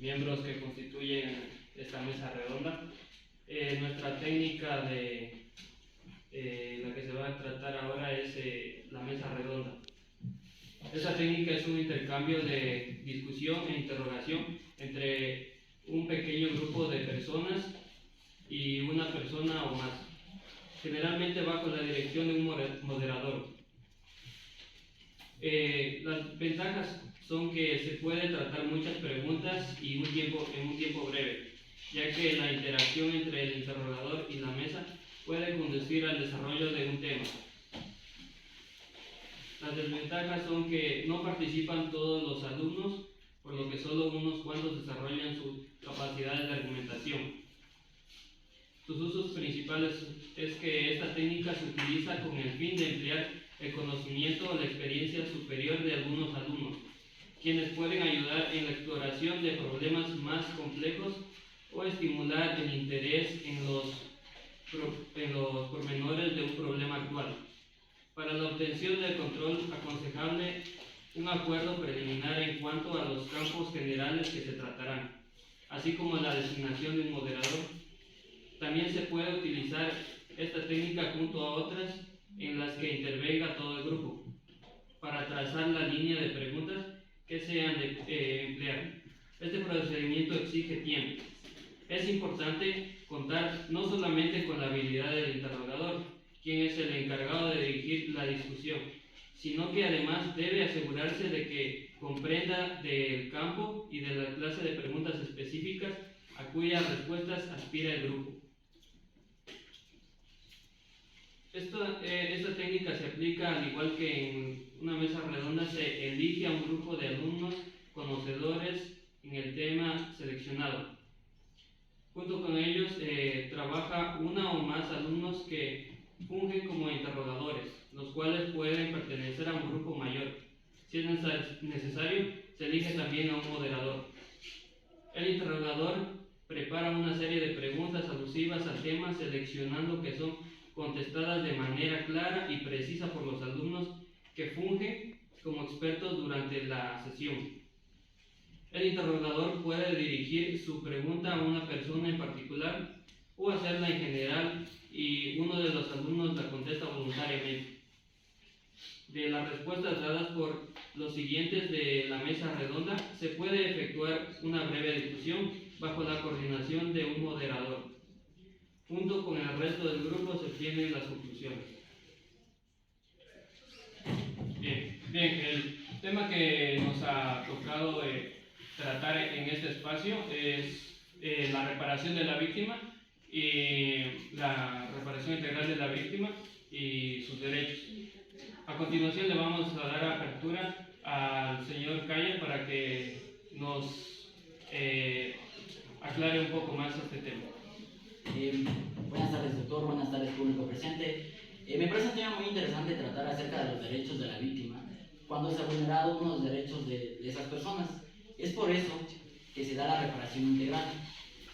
miembros que constituyen esta mesa redonda. Nuestra técnica de la que se va a tratar ahora es la mesa redonda. Esta técnica es un intercambio de discusión e interrogación entre un pequeño grupo de personas y una persona o más, generalmente bajo la dirección de un moderador. Las ventajas son que se puede tratar muchas preguntas y en un tiempo breve, ya que la interacción entre el interrogador y la mesa puede conducir al desarrollo de un tema. Las desventajas son que no participan todos los alumnos, por lo que solo unos cuantos desarrollan sus capacidades de argumentación. Sus usos principales es que esta técnica se utiliza con el fin de emplear el conocimiento o la experiencia superior de algunos alumnos, quienes pueden ayudar en la exploración de problemas más complejos o estimular el interés en los pormenores de un problema actual. Para la obtención del control, aconsejable un acuerdo preliminar en cuanto a los campos generales que se tratarán, así como la designación de un moderador. También se puede utilizar esta técnica junto a otras en las que intervenga todo el grupo, para trazar la línea de preguntas que se han de emplear. Este procedimiento exige tiempo. Es importante contar no solamente con la habilidad del interrogador, quien es el encargado de dirigir la discusión, sino que además debe asegurarse de que comprenda del campo y de la clase de preguntas específicas a cuyas respuestas aspira el grupo. Esta técnica se aplica al igual que en una mesa redonda. Se elige a un grupo de alumnos conocedores en el tema seleccionado. Junto con ellos trabaja una o más alumnos que fungen como interrogadores, los cuales pueden pertenecer a un grupo mayor. Si es necesario, se elige también a un moderador. El interrogador prepara una serie de preguntas alusivas al tema, seleccionando que son contestadas de manera clara y precisa por los alumnos que fungen como expertos durante la sesión. El interrogador puede dirigir su pregunta a una persona en particular o hacerla en general, y uno de los alumnos la contesta voluntariamente. De las respuestas dadas por los siguientes de la mesa redonda, se puede efectuar una breve discusión bajo la coordinación de un moderador. Junto con el resto del grupo se obtienen las conclusiones. Bien, el tema que nos ha tocado tratar en este espacio es la reparación de la víctima y la reparación integral de la víctima y sus derechos. A continuación le vamos a dar apertura al señor Calle para que nos aclare un poco más este tema. Buenas tardes, doctor. Buenas tardes, público presente. Me parece un tema muy interesante tratar acerca de los derechos de la víctima cuando se han vulnerado unos derechos de esas personas. Es por eso que se da la reparación integral.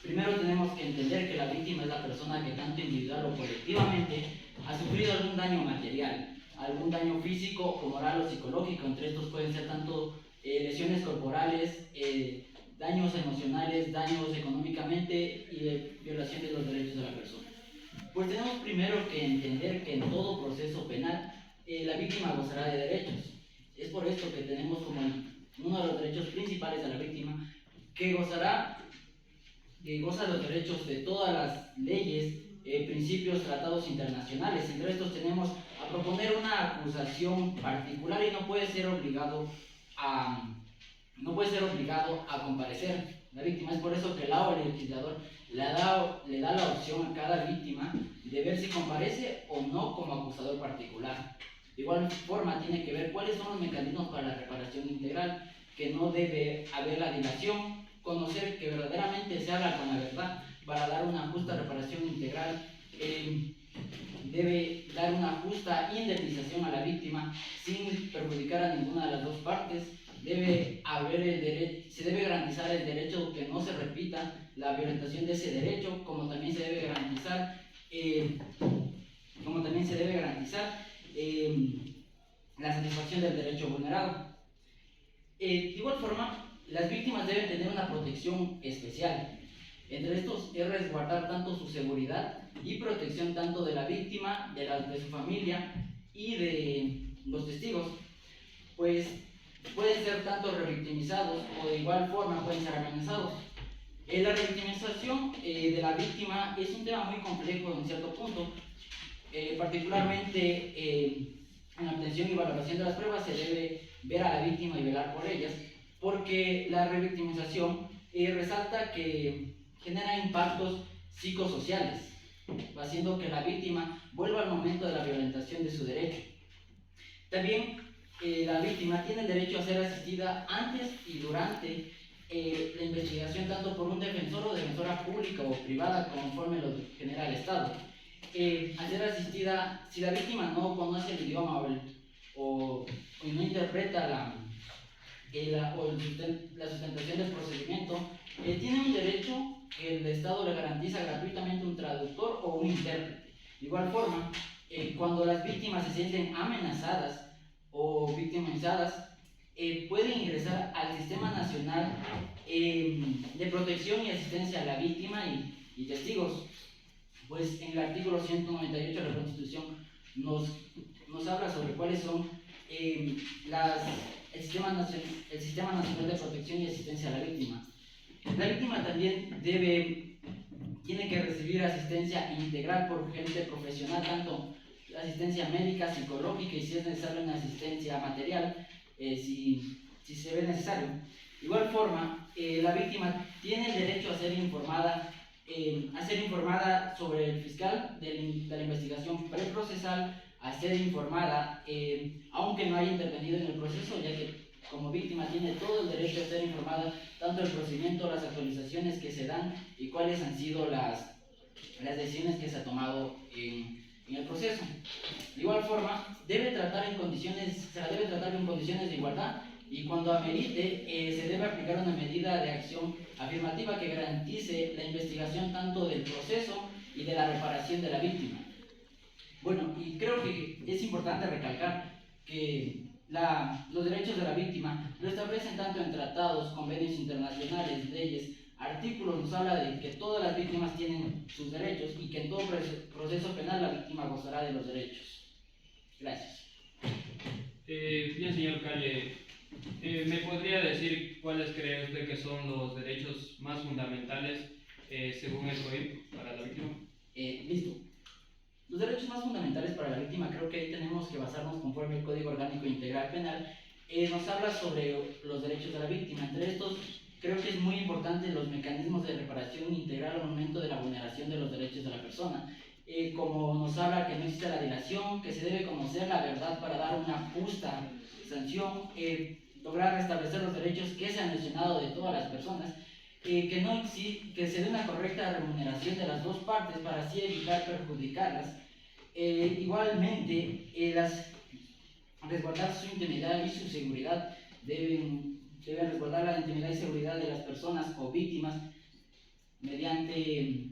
Primero tenemos que entender que la víctima es la persona que tanto individual o colectivamente ha sufrido algún daño material, algún daño físico o moral o psicológico. Entre estos pueden ser tanto lesiones corporales, daños emocionales, daños económicamente y violación de los derechos de la persona. Pues tenemos primero que entender que en todo proceso penal la víctima gozará de derechos. Es por esto que tenemos como uno de los derechos principales de la víctima que goza de los derechos de todas las leyes, principios, tratados internacionales. Entre estos tenemos a proponer una acusación particular y no puede ser obligado a comparecer la víctima. Es por eso que el legislador le da la opción a cada víctima de ver si comparece o no como acusador particular. De igual forma, tiene que ver cuáles son los mecanismos para la reparación integral, que no debe haber la dilación, conocer que verdaderamente se habla con la verdad para dar una justa reparación integral. Debe dar una justa indemnización a la víctima sin perjudicar a ninguna de las dos partes. Se debe garantizar el derecho que no se repita la violentación de ese derecho, como también se debe garantizar la satisfacción del derecho vulnerado. De igual forma, las víctimas deben tener una protección especial. Entre estos es resguardar tanto su seguridad y protección tanto de la víctima, de su familia y de los testigos, pues pueden ser tanto revictimizados o de igual forma pueden ser amenazados. La revictimización de la víctima es un tema muy complejo en cierto punto, particularmente en la obtención y valoración de las pruebas se debe ver a la víctima y velar por ellas, porque la revictimización resalta que genera impactos psicosociales, haciendo que la víctima vuelva al momento de la violentación de su derecho. También la víctima tiene el derecho a ser asistida antes y durante la investigación tanto por un defensor o defensora pública o privada conforme lo genera el Estado. Al ser asistida, si la víctima no conoce el idioma o no interpreta la sustentación del procedimiento, tiene un derecho que el Estado le garantiza gratuitamente un traductor o un intérprete. De igual forma, cuando las víctimas se sienten amenazadas o victimizadas, pueden ingresar al Sistema Nacional de Protección y Asistencia a la Víctima y Testigos. Pues en el artículo 198 de la Constitución nos habla sobre cuáles son el Sistema Nacional de Protección y Asistencia a la Víctima. La víctima también tiene que recibir asistencia integral por gente profesional, tanto asistencia médica, psicológica y si es necesario una asistencia material, si se ve necesario. De igual forma, la víctima tiene el derecho a ser informada sobre el fiscal de la investigación preprocesal, a ser informada, aunque no haya intervenido en el proceso, ya que como víctima tiene todo el derecho a ser informada tanto del procedimiento, las actualizaciones que se dan y cuáles han sido las decisiones que se han tomado en el proceso. De igual forma, se la debe tratar en condiciones de igualdad y cuando amerite se debe aplicar una medida de acción afirmativa que garantice la investigación tanto del proceso y de la reparación de la víctima. Bueno, y creo que es importante recalcar que los derechos de la víctima lo establecen tanto en tratados, convenios internacionales, leyes, artículos. Nos habla de que todas las víctimas tienen sus derechos y que en todo proceso penal la víctima gozará de los derechos. Gracias. Bien, señor Calle, ¿me podría decir cuáles cree usted que son los derechos más fundamentales según el COIP para la víctima? Listo. Los derechos más fundamentales para la víctima, creo que ahí tenemos que basarnos conforme el Código Orgánico Integral Penal, nos habla sobre los derechos de la víctima. Entre estos, creo que es muy importante los mecanismos de reparación integral al momento de la vulneración de los derechos de la persona. Como nos habla que no existe la dilación, que se debe conocer la verdad para dar una justa sanción, lograr restablecer los derechos que se han lesionado de todas las personas, que se dé una correcta remuneración de las dos partes para así evitar perjudicarlas. Igualmente, resguardar su intimidad y su seguridad, deben resguardar la intimidad y seguridad de las personas o víctimas mediante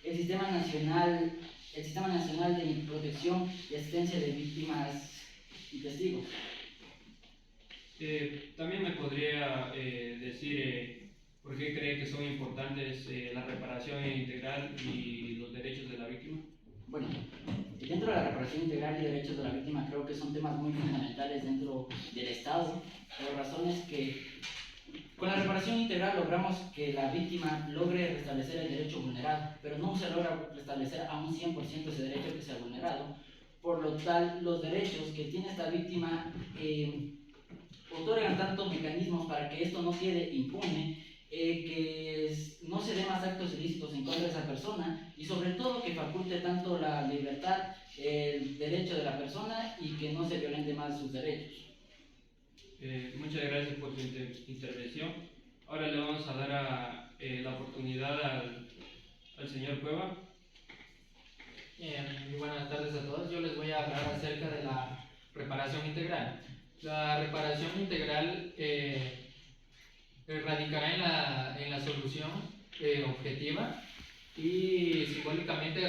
el Sistema Nacional de Protección y Asistencia de Víctimas y Testigos. También me podría decir por qué cree que son importantes la reparación integral y los derechos de la víctima. Bueno, dentro de la reparación integral y derechos de la víctima creo que son temas muy fundamentales dentro del Estado, por razones que con la reparación integral logramos que la víctima logre restablecer el derecho vulnerado, pero no se logra restablecer a un 100% ese derecho que se ha vulnerado. Por lo tal, los derechos que tiene esta víctima otorgan tantos mecanismos para que esto no quede impune, que no se den más actos ilícitos en contra de esa persona y sobre todo que faculte tanto la libertad, el derecho de la persona y que no se violente más sus derechos. Muchas gracias por su intervención. Ahora le vamos a dar la oportunidad al señor Cueva. Muy buenas tardes a todos. Yo les voy a hablar acerca de la reparación integral. La reparación integral radicará en la solución objetiva y simbólicamente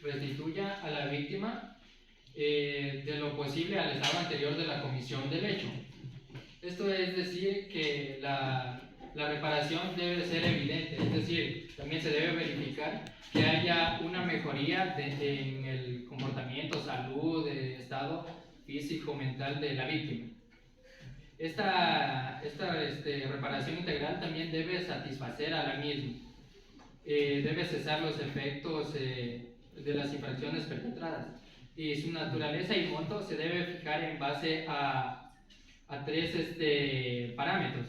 restituya a la víctima de lo posible al estado anterior de la comisión del hecho. Esto es decir que la reparación debe ser evidente, es decir, también se debe verificar que haya una mejoría en el comportamiento, salud, estado físico, mental de la víctima. Esta reparación integral también debe satisfacer a la misma, debe cesar los efectos de las infracciones perpetradas y su naturaleza y monto se debe fijar en base a tres parámetros,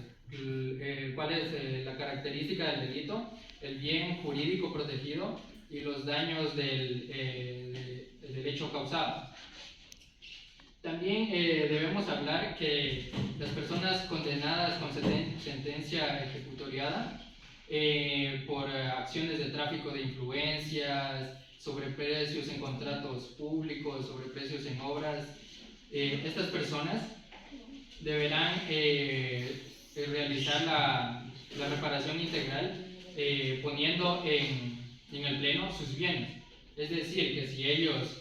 cuál es la característica del delito, el bien jurídico protegido y los daños del derecho causado. También debemos hablar que las personas condenadas con sentencia ejecutoriada por acciones de tráfico de influencias, sobreprecios en contratos públicos, sobreprecios en obras, estas personas deberán realizar la reparación integral poniendo en el pleno sus bienes. Es decir, que si ellos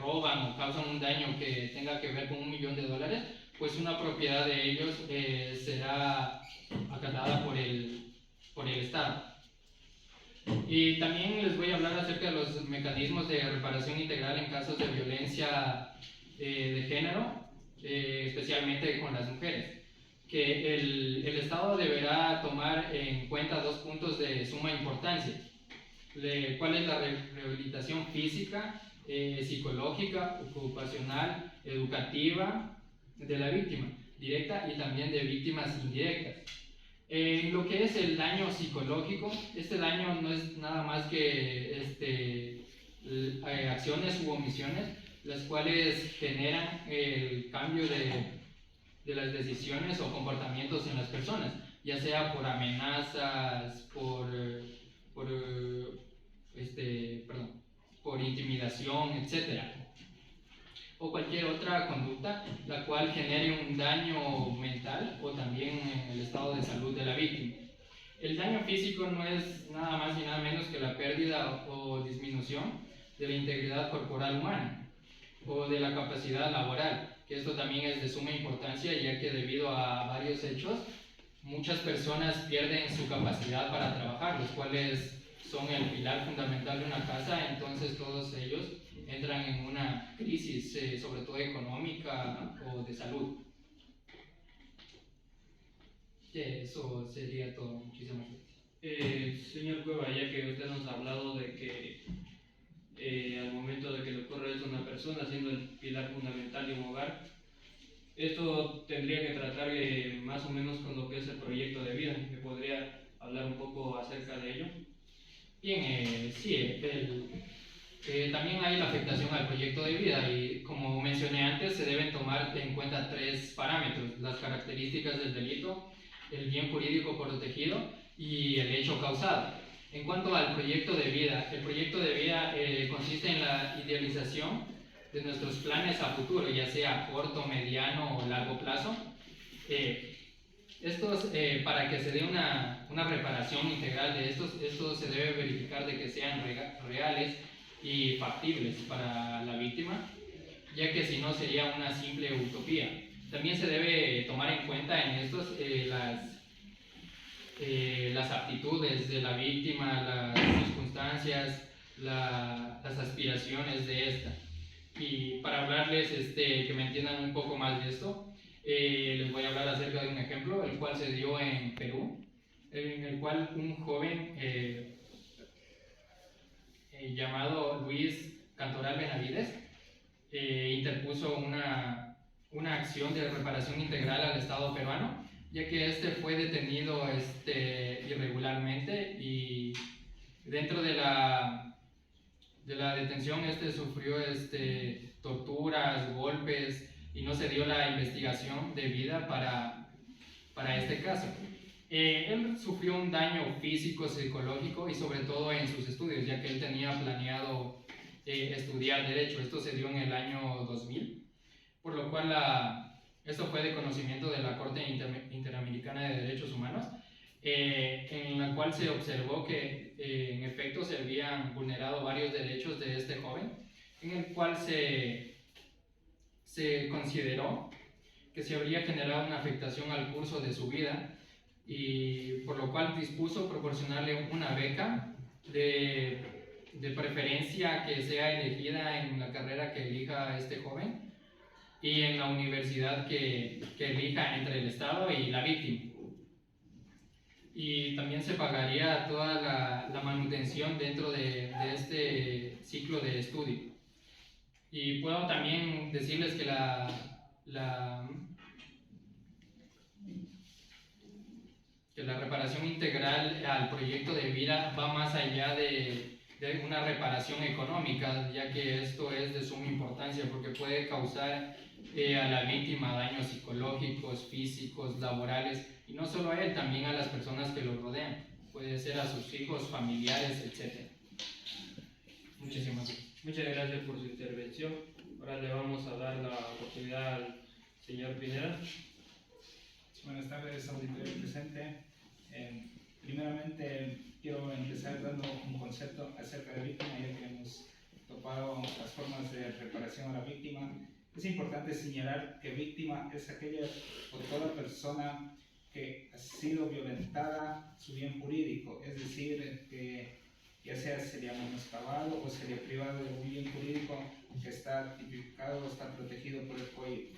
roban o causan un daño que tenga que ver con $1 millón, pues una propiedad de ellos será acatada por el Estado. Y también les voy a hablar acerca de los mecanismos de reparación integral en casos de violencia de género, especialmente con las mujeres. Que el Estado deberá tomar en cuenta 2 puntos de suma importancia. ¿Cuál es la rehabilitación física, psicológica, ocupacional, educativa de la víctima directa y también de víctimas indirectas? En lo que es el daño psicológico, este daño no es nada más que acciones u omisiones las cuales generan el cambio de las decisiones o comportamientos en las personas, ya sea por amenazas, por intimidación, etc. O cualquier otra conducta la cual genere un daño mental o también en el estado de salud de la víctima. El daño físico no es nada más y nada menos que la pérdida o disminución de la integridad corporal humana o de la capacidad laboral, que esto también es de suma importancia, ya que debido a varios hechos muchas personas pierden su capacidad para trabajar, los cuales son el pilar fundamental de una casa. Entonces todos ellos entran en una crisis, sobre todo económica o de salud. Eso sería todo. Muchísimas gracias. Señor Cueva, ya que usted nos ha hablado de que al momento de que le ocurre eso a una persona, siendo el pilar fundamental de un hogar, esto tendría que tratar más o menos con lo que es el proyecto de vida. ¿Me podría hablar un poco acerca de ello? Bien, sí, también hay la afectación al proyecto de vida y, como mencioné antes, se deben tomar en cuenta 3 parámetros: las características del delito, el bien jurídico protegido y el hecho causado. En cuanto al proyecto de vida, el proyecto de vida consiste en la idealización de nuestros planes a futuro, ya sea a corto, mediano o largo plazo. Para que se dé una reparación integral de estos se debe verificar de que sean reales y factibles para la víctima, ya que si no sería una simple utopía. También se debe tomar en cuenta en estos las aptitudes de la víctima, las circunstancias, las aspiraciones de esta. Y para hablarles, que me entiendan un poco más de esto, les voy a hablar acerca de un ejemplo, el cual se dio en Perú, en el cual un joven llamado Luis Cantoral Benavides interpuso una acción de reparación integral al Estado peruano, ya que fue detenido irregularmente, y dentro de la detención sufrió torturas, golpes, y no se dio la investigación debida para este caso. Él sufrió un daño físico, psicológico y sobre todo en sus estudios, ya que él tenía planeado estudiar Derecho. Esto se dio en el año 2000, por lo cual esto fue de conocimiento de la Corte Interamericana de Derechos Humanos, en la cual se observó que en efecto se habían vulnerado varios derechos de este joven, en el cual se consideró que se habría generado una afectación al curso de su vida, y por lo cual dispuso proporcionarle una beca de preferencia que sea elegida en la carrera que elija este joven y en la universidad que elija entre el Estado y la víctima. Y también se pagaría toda la manutención dentro de este ciclo de estudio. Y puedo también decirles que la reparación integral al proyecto de vida va más allá de una reparación económica, ya que esto es de suma importancia porque puede causar a la víctima daños psicológicos, físicos, laborales, y no solo a él, también a las personas que lo rodean, puede ser a sus hijos, familiares, etc. Muchísimas gracias. Muchas gracias por su intervención. Ahora le vamos a dar la oportunidad al señor Pineda. Buenas tardes, auditorio presente. Primeramente, quiero empezar dando un concepto acerca de víctima, ya que hemos topado las formas de reparación a la víctima. Es importante señalar que víctima es aquella o toda persona que ha sido violentada su bien jurídico, es decir, que ya sea sería menoscabado o sería privado de un bien jurídico que está tipificado o está protegido por el COIP.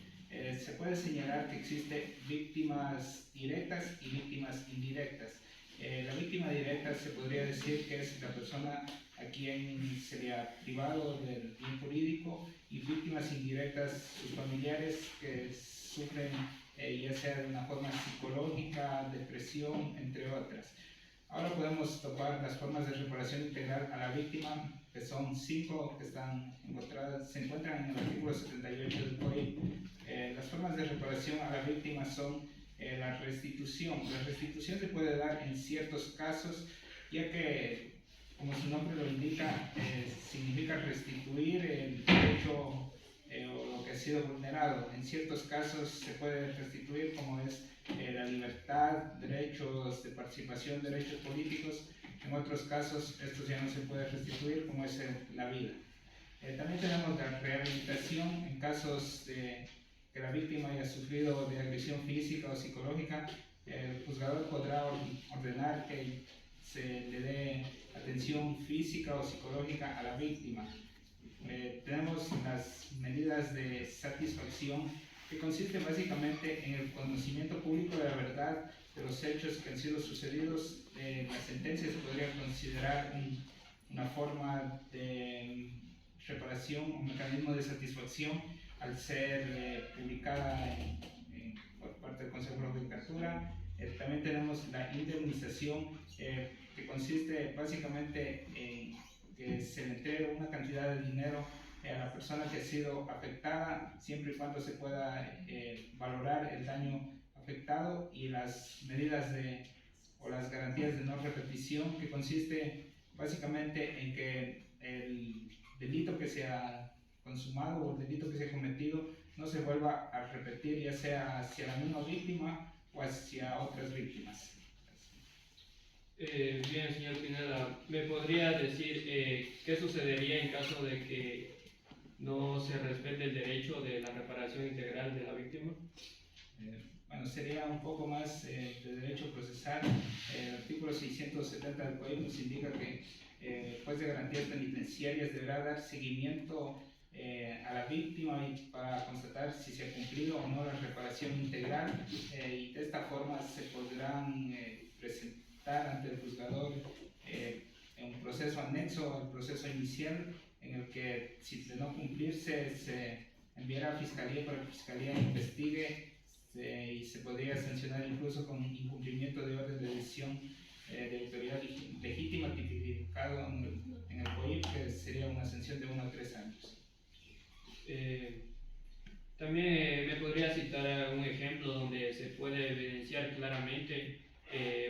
Se puede señalar que existen víctimas directas y víctimas indirectas. La víctima directa se podría decir que es la persona a quien sería privado del bien jurídico, y víctimas indirectas sus familiares que sufren ya sea de una forma psicológica, depresión, entre otras. Ahora podemos topar las formas de reparación integral a la víctima, que son 5 que se encuentran en el artículo 78 del COIP. Las formas de reparación a la víctima son la restitución. La restitución se puede dar en ciertos casos, ya que, como su nombre lo indica, significa restituir el derecho o lo que ha sido vulnerado. En ciertos casos se puede restituir, como es la libertad, derechos de participación, derechos políticos. En otros casos estos ya no se puede restituir, como es la vida. También tenemos la rehabilitación en casos de que la víctima haya sufrido de agresión física o psicológica. El juzgador podrá ordenar que se le dé atención física o psicológica a la víctima. Tenemos las medidas de satisfacción, que consiste básicamente en el conocimiento público de la verdad de los hechos que han sido sucedidos. La sentencia se podría considerar una forma de reparación, un mecanismo de satisfacción, al ser publicada por parte del Consejo de la Judicatura. También tenemos la indemnización, que consiste básicamente en que se le entregue una cantidad de dinero a la persona que ha sido afectada, siempre y cuando se pueda valorar el daño afectado, y las medidas o las garantías de no repetición, que consiste básicamente en que el delito que se ha consumado o el delito que se ha cometido no se vuelva a repetir, ya sea hacia la misma víctima o hacia otras víctimas. Bien, señor Pineda, ¿me podría decir qué sucedería en caso de que no se respete el derecho de la reparación integral de la víctima? Bueno, sería un poco más de derecho procesal. El artículo 670 del Código nos indica que el juez de garantías penitenciarias deberá dar seguimiento a la víctima y para constatar si se ha cumplido o no la reparación integral, y de esta forma se podrán presentar ante el juzgador en un proceso anexo al proceso inicial, en el que, si de no cumplirse, se enviará a Fiscalía para que Fiscalía investigue, y se podría sancionar incluso con incumplimiento de orden de decisión de autoridad legítima tipificado en el COIP, que sería una sanción de 1 a 3 años. También me podría citar un ejemplo donde se puede evidenciar claramente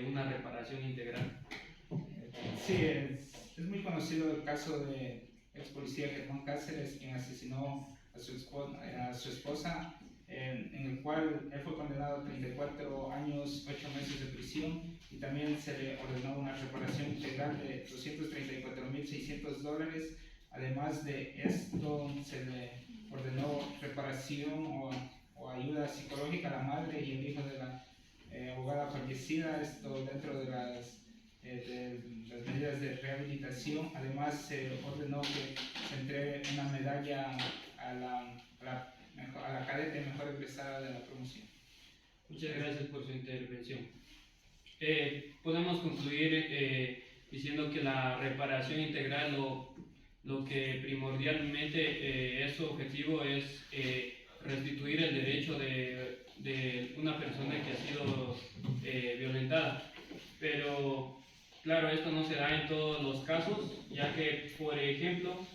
una reparación integral. Sí, es muy conocido el caso de ex policía Germán Cáceres, quien asesinó a su esposa, en el cual él fue condenado a 34 años, 8 meses de prisión, y también se le ordenó una reparación integral de $234,600. Además de esto, se le ordenó reparación o ayuda psicológica a la madre y el hijo de la abogada fallecida, esto dentro de las medidas de rehabilitación. Además, se ordenó que se entregue una medalla a la cadete mejor egresada de la promoción. Muchas gracias por su intervención. Podemos concluir diciendo que la reparación integral lo que primordialmente es su objetivo es restituir el derecho de una persona que ha sido violentada. Pero claro, esto no se da en todos los casos, ya que, por ejemplo,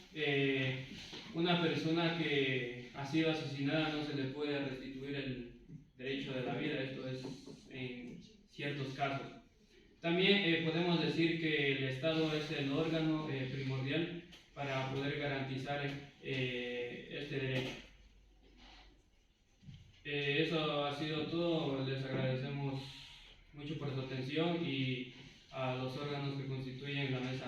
una persona que ha sido asesinada no se le puede restituir el derecho de la vida, esto es en ciertos casos. También podemos decir que el Estado es el órgano primordial para poder garantizar este derecho. Eso ha sido todo, les agradecemos mucho por su atención y a los órganos que constituyen la mesa